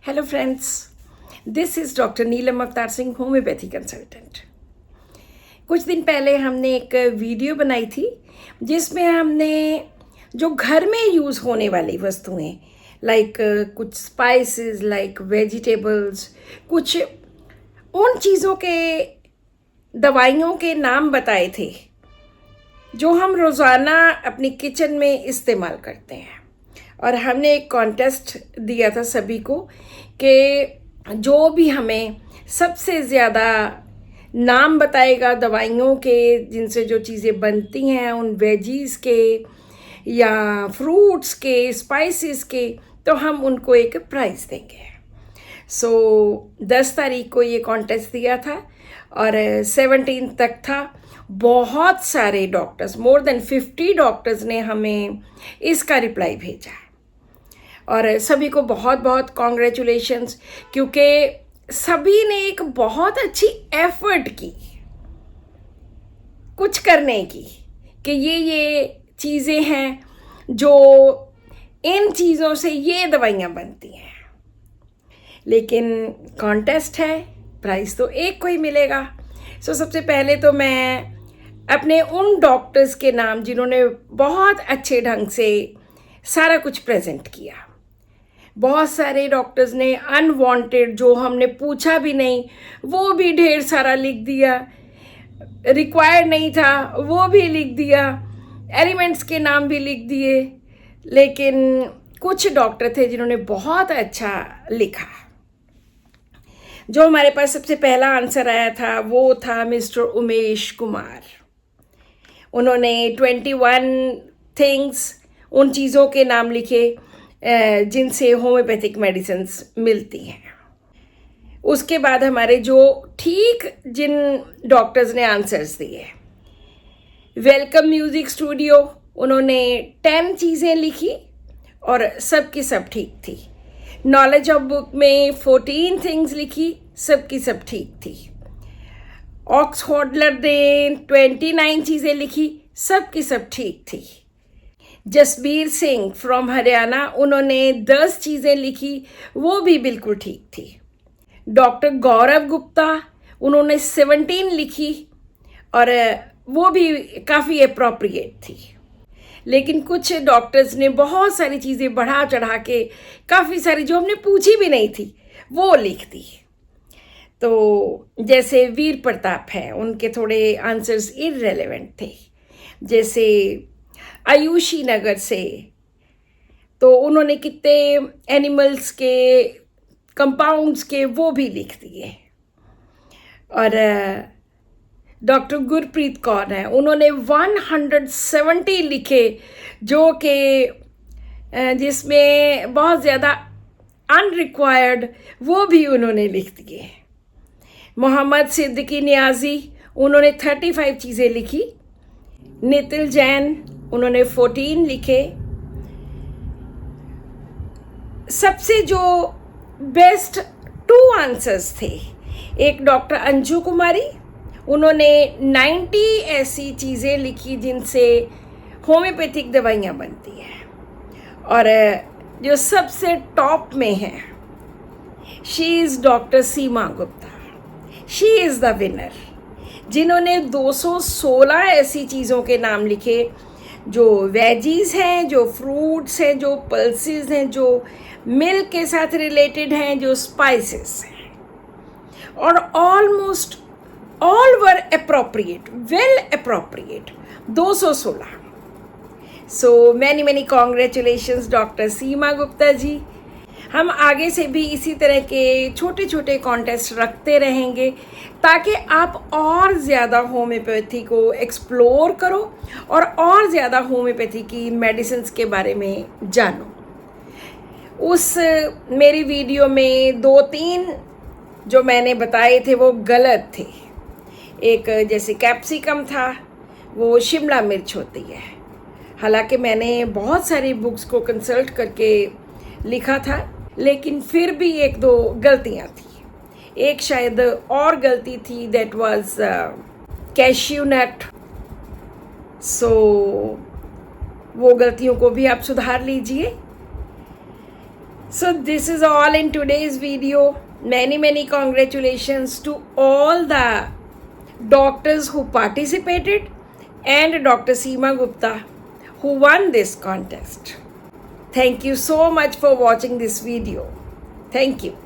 Hello friends, this is doctor Neelam Avtar Singh, homeopathy consultant. कुछ दिन पहले हमने एक वीडियो बनाई थी जिसमें हमने जो घर में यूज़ होने वाली वस्तुएं लाइक कुछ स्पाइसेस, लाइक वेजिटेबल्स, कुछ उन चीज़ों के दवाइयों के नाम बताए थे जो हम रोज़ाना अपनी किचन में इस्तेमाल करते हैं। और हमने एक कॉन्टेस्ट दिया था सभी को कि जो भी हमें सबसे ज़्यादा नाम बताएगा दवाइयों के जिनसे जो चीज़ें बनती हैं, उन वेजीज़ के या फ्रूट्स के, स्पाइसेस के, तो हम उनको एक प्राइज़ देंगे। 10 तारीख को ये कॉन्टेस्ट दिया था और 17 तक था। बहुत सारे डॉक्टर्स, मोर देन 50 डॉक्टर्स ने हमें इसका रिप्लाई भेजा और सभी को बहुत बहुत कॉन्ग्रेचुलेशंस, क्योंकि सभी ने एक बहुत अच्छी एफर्ट की कुछ करने की कि ये चीज़ें हैं जो इन चीज़ों से ये दवाइयाँ बनती हैं। लेकिन कॉन्टेस्ट है, प्राइज़ तो एक को ही मिलेगा। सबसे पहले तो मैं अपने उन डॉक्टर्स के नाम जिन्होंने बहुत अच्छे ढंग से सारा कुछ प्रेजेंट किया। बहुत सारे डॉक्टर्स ने अनवांटेड, जो हमने पूछा भी नहीं, वो भी ढेर सारा लिख दिया, रिक्वायर्ड नहीं था वो भी लिख दिया, एलिमेंट्स के नाम भी लिख दिए। लेकिन कुछ डॉक्टर थे जिन्होंने बहुत अच्छा लिखा। जो हमारे पास सबसे पहला आंसर आया था वो था मिस्टर उमेश कुमार। उन्होंने 21 थिंग्स, उन चीज़ों के नाम लिखे जिनसे होम्योपैथिक मेडिसिन्स मिलती हैं। उसके बाद हमारे जो ठीक जिन डॉक्टर्स ने आंसर्स दिए, वेलकम म्यूज़िक स्टूडियो, उन्होंने 10 चीज़ें लिखी और सब की सब ठीक थी। नॉलेज ऑफ बुक में 14 थिंग्स लिखी, सब की सब ठीक थी। ऑक्सफोर्ड ने 29 चीज़ें लिखी, सब की सब ठीक थी। जसबीर सिंह फ्रॉम हरियाणा, उन्होंने 10 चीज़ें लिखी, वो भी बिल्कुल ठीक थी। डॉक्टर गौरव गुप्ता, उन्होंने 17 लिखी और वो भी काफ़ी अप्रोप्रिएट थी। लेकिन कुछ डॉक्टर्स ने बहुत सारी चीज़ें बढ़ा चढ़ा के काफ़ी सारी जो हमने पूछी भी नहीं थी वो लिख दी। तो जैसे वीर प्रताप हैं, उनके थोड़े आंसर्स इररेलेवेंट थे। जैसे आयुषी नगर से, तो उन्होंने कितने एनिमल्स के, कंपाउंड्स के वो भी लिख दिए। और डॉक्टर गुरप्रीत कौर हैं, उन्होंने 170 लिखे, जो कि जिसमें बहुत ज़्यादा अनरिक्वायर्ड वो भी उन्होंने लिख दिए। मोहम्मद सिद्दीकी नियाजी, उन्होंने 35 चीज़ें लिखी। नितिल जैन, उन्होंने 14 लिखे। सबसे जो बेस्ट 2 आंसर्स थे, एक डॉक्टर अंजू कुमारी, उन्होंने 90 ऐसी चीज़ें लिखी जिनसे होम्योपैथिक दवाइयाँ बनती हैं। और जो सबसे टॉप में है, she is doctor Seema Gupta, she is the winner, जिन्होंने 216 ऐसी चीज़ों के नाम लिखे जो वेजीज़ हैं, जो फ्रूट्स हैं, जो पल्सेस हैं, जो मिल्क के साथ रिलेटेड हैं, जो स्पाइसेस हैं। और almost all were appropriate, well appropriate, 216। So many congratulations doctor Seema Gupta ji. हम आगे से भी इसी तरह के छोटे छोटे कॉन्टेस्ट रखते रहेंगे ताकि आप और ज़्यादा होम्योपैथी को एक्सप्लोर करो और ज़्यादा होम्योपैथी की मेडिसिन्स के बारे में जानो। उस मेरी वीडियो में 2-3 जो मैंने बताए थे वो गलत थे। एक जैसे कैप्सिकम था, वो शिमला मिर्च होती है। हालांकि मैंने बहुत सारी बुक्स को कंसल्ट करके लिखा था, लेकिन फिर भी 1-2 गलतियाँ थी। एक शायद और गलती थी, दैट वाज कैश्यू नट। वो गलतियों को भी आप सुधार लीजिए। So this is all in today's video. Many congratulations to all the doctors who participated and Dr. Seema Gupta who won this contest. Thank you so much for watching this video. Thank you.